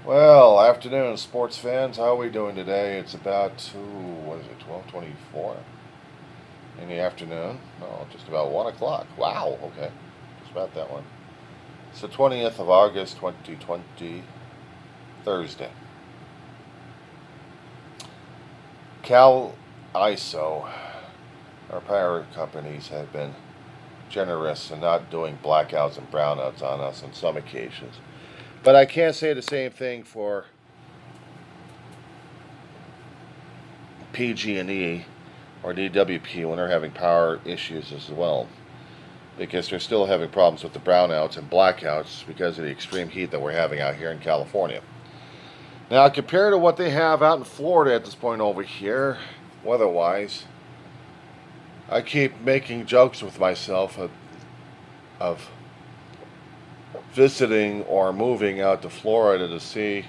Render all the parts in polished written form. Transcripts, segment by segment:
Well, afternoon, sports fans. How are we doing today? It's about, what is it, 12:24 in the afternoon? Oh, just about 1 o'clock. Wow, okay. Just about that one. It's the 20th of August, 2020, Thursday. Cal ISO, our power companies have been generous in not doing blackouts and brownouts on us on some occasions. But I can't say the same thing for PG&E or DWP when they're having power issues as well, because they're still having problems with the brownouts and blackouts because of the extreme heat that we're having out here in California. Now, compared to what they have out in Florida at this point over here, weather-wise, I keep making jokes with myself of visiting or moving out to Florida to see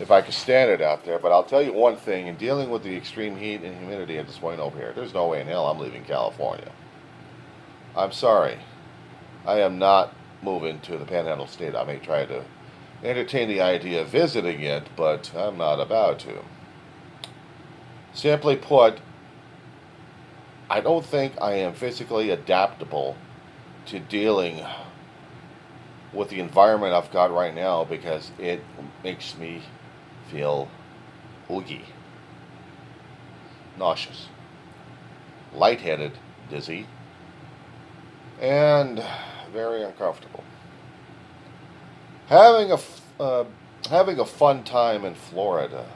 if I could stand it out there. But I'll tell you one thing, in dealing with the extreme heat and humidity at this point over here, there's no way in hell I'm leaving California. I'm sorry. I am not moving to the Panhandle State. I may try to entertain the idea of visiting it, but I'm not about to. Simply put, I don't think I am physically adaptable to dealing with the environment I've got right now because it makes me feel oogie, nauseous, lightheaded, dizzy, and very uncomfortable. Having a having a fun time in Florida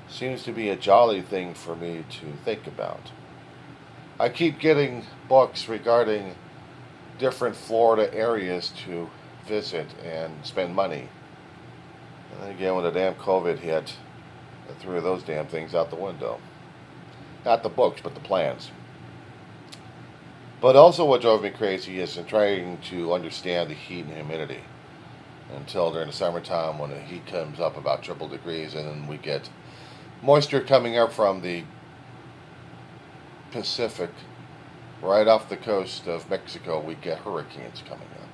seems to be a jolly thing for me to think about. I keep getting books regarding different Florida areas to visit and spend money. And then again, when the damn COVID hit, I threw those damn things out the window. Not the books, but the plans. But also, what drove me crazy is in trying to understand the heat and humidity until during the summertime when the heat comes up about triple degrees and then we get moisture coming up from the Pacific right off the coast of Mexico, we get hurricanes coming up.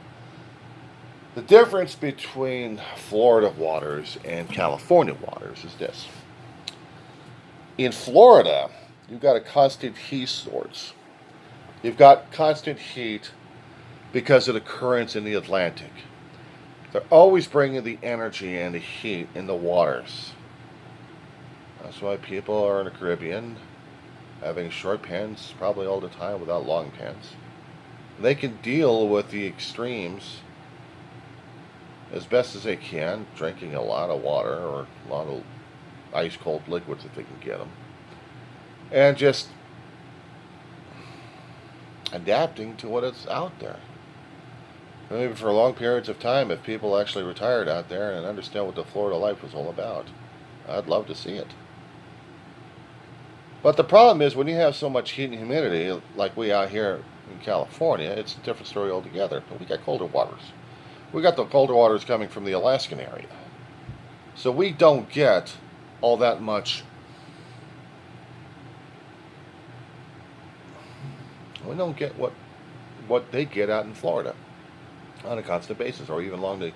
The difference between Florida waters and California waters is this. In Florida, you've got a constant heat source. You've got constant heat because of the currents in the Atlantic. They're always bringing the energy and the heat in the waters. That's why people are in the Caribbean having short pants probably all the time without long pants. They can deal with the extremes as best as they can, drinking a lot of water or a lot of ice cold liquids if they can get them, and just adapting to what is out there. Maybe for long periods of time, if people actually retired out there and understand what the Florida life was all about, I'd love to see it. But the problem is when you have so much heat and humidity, like we out here in California, it's a different story altogether. But we got colder waters. We got the colder waters coming from the Alaskan area. So we don't get all that much. We don't get what they get out in Florida on a constant basis, or even along the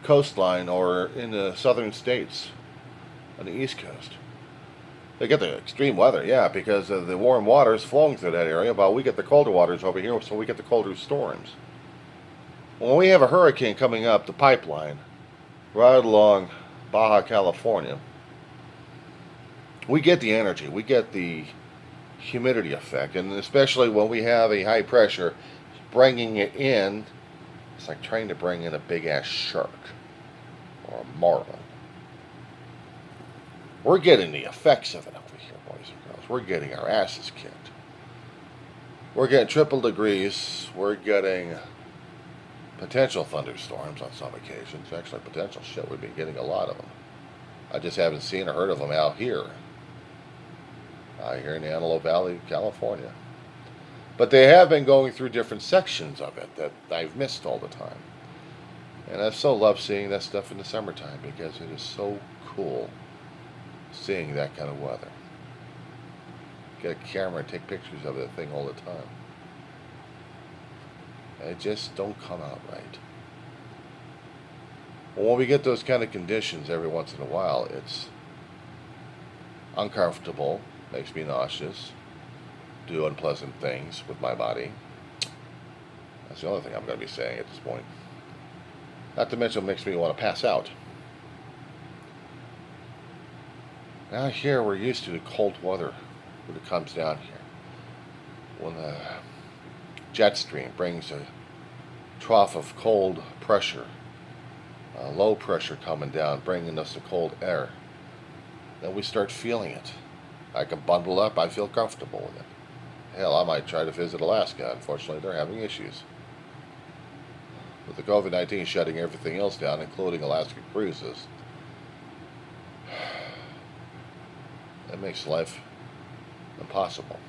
coastline or in the southern states on the East Coast. They get the extreme weather, yeah, because of the warm waters flowing through that area, but we get the colder waters over here, so we get the colder storms. When we have a hurricane coming up the pipeline right along Baja California, we get the energy, we get the humidity effect, and especially when we have a high pressure bringing it in, it's like trying to bring in a big ass shark or a marlin. We're getting the effects of it over here, boys and girls. We're getting our asses kicked. We're getting triple degrees. We're getting potential thunderstorms on some occasions. Actually, potential shit. We've been getting a lot of them. I just haven't seen or heard of them out here in the Antelope Valley, California. But they have been going through different sections of it that I've missed all the time. And I so love seeing that stuff in the summertime because it is so cool seeing that kind of weather. Get a camera and take pictures of that thing all the time. And it just don't come out right. Well, when we get those kind of conditions every once in a while, it's uncomfortable, makes me nauseous, do unpleasant things with my body. That's the only thing I'm going to be saying at this point. Not to mention, it makes me want to pass out. Now here we're used to the cold weather when it comes down here. When the jet stream brings a trough of cold pressure, low pressure coming down, bringing us the cold air, then we start feeling it. I can bundle up, I feel comfortable with it. Hell, I might try to visit Alaska. Unfortunately, they're having issues with the COVID-19 shutting everything else down, including Alaska cruises. That makes life impossible.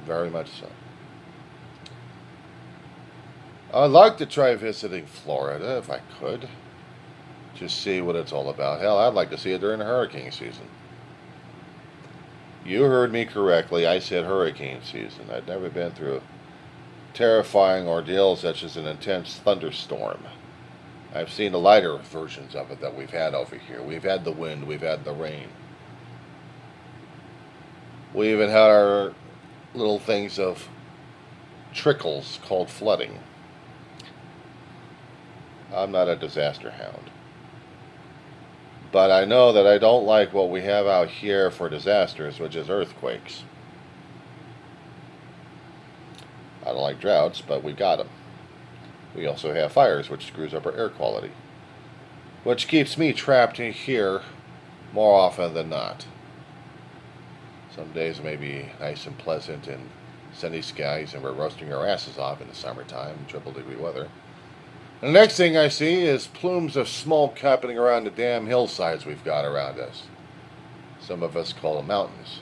Very much so. I'd like to try visiting Florida if I could. Just see what it's all about. Hell, I'd like to see it during the hurricane season. You heard me correctly. I said hurricane season. I'd never been through a terrifying ordeal such as an intense thunderstorm. I've seen the lighter versions of it that we've had over here. We've had the wind. We've had the rain. We even had our little things of trickles called flooding. I'm not a disaster hound. But I know that I don't like what we have out here for disasters, which is earthquakes. I don't like droughts, but we got them. We also have fires, which screws up our air quality, which keeps me trapped in here more often than not. Some days may be nice and pleasant and sunny skies, and we're roasting our asses off in the summertime, triple-degree weather. The next thing I see is plumes of smoke happening around the damn hillsides we've got around us. Some of us call them mountains.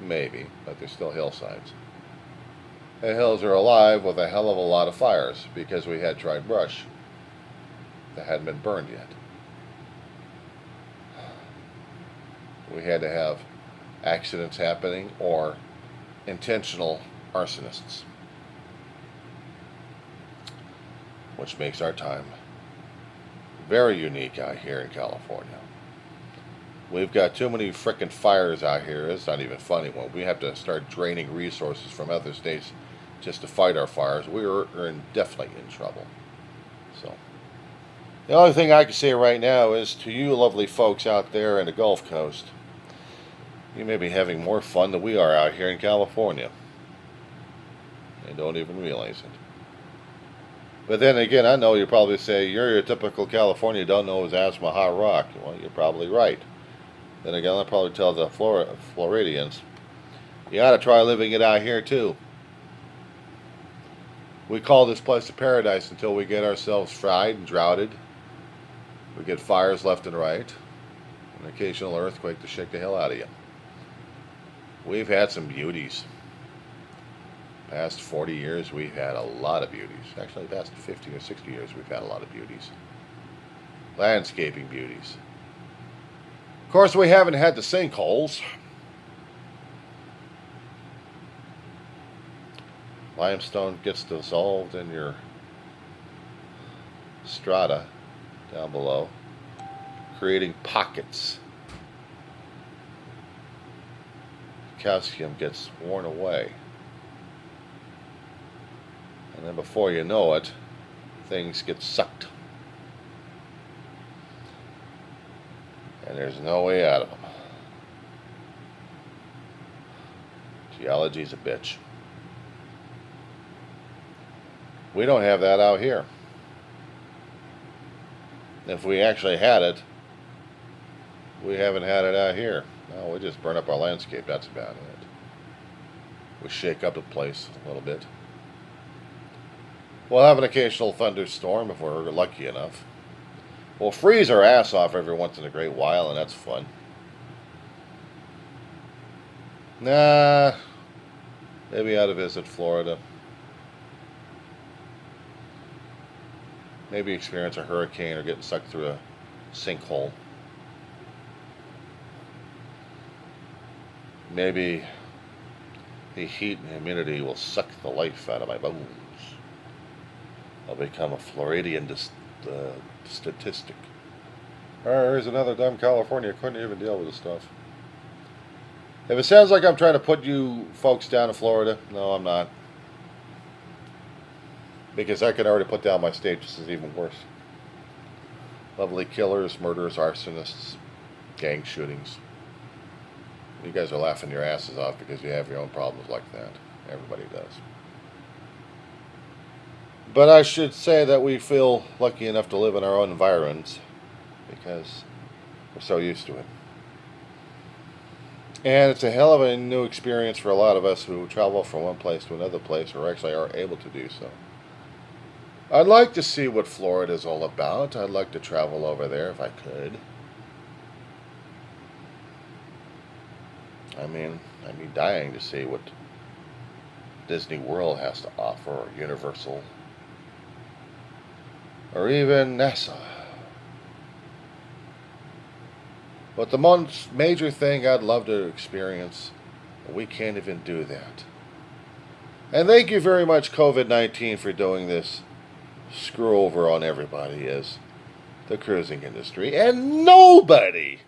Maybe, but they're still hillsides. The hills are alive with a hell of a lot of fires because we had dried brush that hadn't been burned yet. We had to have accidents happening or intentional arsonists, which makes our time very unique out here in California. We've got too many frickin' fires out here. It's not even funny when we have to start draining resources from other states just to fight our fires. We're definitely in trouble. So the only thing I can say right now is to you lovely folks out there in the Gulf Coast, you may be having more fun than we are out here in California and don't even realize it. But then again, I know you probably say, you're your typical California, don't know his asthma hot rock. Well, you're probably right. Then again, I'll probably tell the Floridians, you ought to try living it out here too. We call this place a paradise until we get ourselves fried and droughted. We get fires left and right. An occasional earthquake to shake the hell out of you. We've had some beauties. Past 40 years, we've had a lot of beauties. Actually, past 50 or 60 years, we've had a lot of beauties. Landscaping beauties. Of course, we haven't had the sinkholes. Limestone gets dissolved in your strata down below, creating pockets. Calcium gets worn away. And then before you know it, things get sucked. And there's no way out of them. Geology's a bitch. We don't have that out here. If we actually had it, we haven't had it out here. No, we just burn up our landscape, that's about it. We shake up the place a little bit. We'll have an occasional thunderstorm if we're lucky enough. We'll freeze our ass off every once in a great while, and that's fun. Nah, maybe I ought to visit Florida. Maybe experience a hurricane or getting sucked through a sinkhole. Maybe The heat and humidity will suck the life out of my bones. I'll become a Floridian statistic. Here's another dumb California. Couldn't even deal with this stuff. If it sounds like I'm trying to put you folks down in Florida, no, I'm not. Because I can already put down my state just as even worse. Lovely killers, murderers, arsonists, gang shootings. You guys are laughing your asses off because you have your own problems like that. Everybody does. But I should say that we feel lucky enough to live in our own environs because we're so used to it. And it's a hell of a new experience for a lot of us who travel from one place to another place or actually are able to do so. I'd like to see what Florida is all about. I'd like to travel over there if I could. I'd be dying to see what Disney World has to offer, or Universal, or even NASA. But the most major thing I'd love to experience, we can't even do that. And thank you very much, COVID-19, for doing this screw over on everybody, is the cruising industry. And nobody,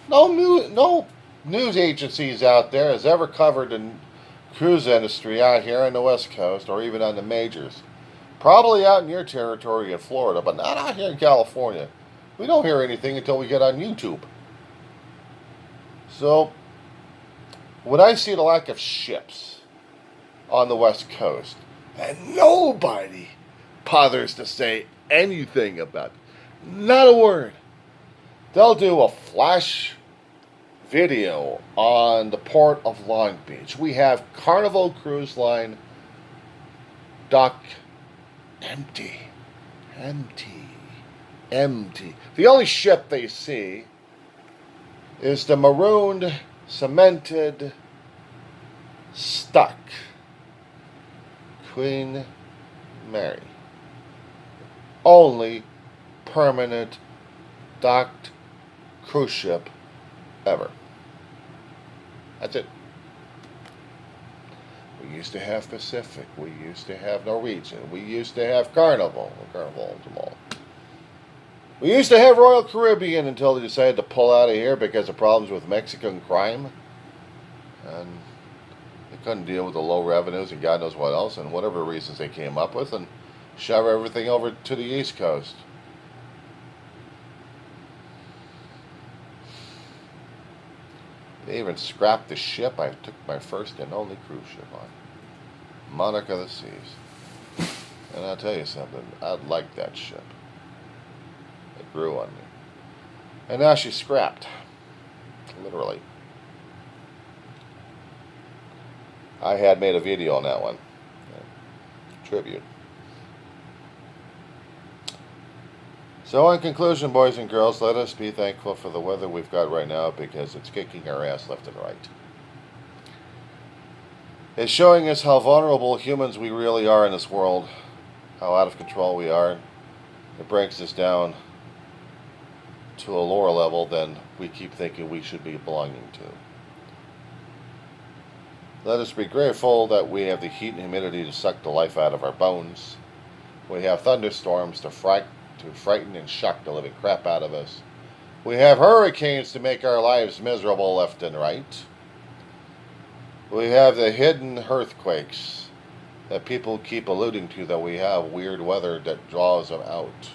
no news agencies out there has ever covered the cruise industry out here on the West Coast or even on the majors. Probably out in your territory in Florida, but not out here in California. We don't hear anything until we get on YouTube. So, when I see the lack of ships on the West Coast, and nobody bothers to say anything about it, not a word, they'll do a flash video on the port of Long Beach. We have Carnival Cruise Line dock empty. The only ship they see is the marooned, cemented, stuck Queen Mary. Only permanent docked cruise ship ever. That's it. We used to have Pacific. We used to have Norwegian. We used to have Carnival. Carnival owns them all. We used to have Royal Caribbean until they decided to pull out of here because of problems with Mexican crime. And they couldn't deal with the low revenues and God knows what else, and whatever reasons they came up with, and shove everything over to the East Coast. They even scrapped the ship I took my first and only cruise ship on. Monarch of the Seas. And I'll tell you something, I liked that ship. It grew on me. And now she's scrapped. Literally. I had made a video on that one. Tribute. So in conclusion, boys and girls, let us be thankful for the weather we've got right now because it's kicking our ass left and right. It's showing us how vulnerable humans we really are in this world, how out of control we are. It brings us down to a lower level than we keep thinking we should be belonging to. Let us be grateful that we have the heat and humidity to suck the life out of our bones. We have thunderstorms to frighten and shock the living crap out of us. We have hurricanes to make our lives miserable left and right. We have the hidden earthquakes that people keep alluding to, that we have weird weather that draws them out.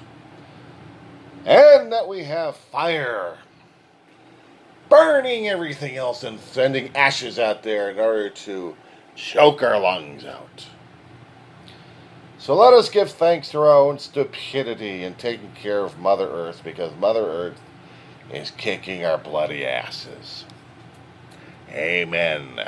And that we have fire burning everything else and sending ashes out there in order to choke our lungs out. So let us give thanks to our own stupidity in taking care of Mother Earth, because Mother Earth is kicking our bloody asses. Amen.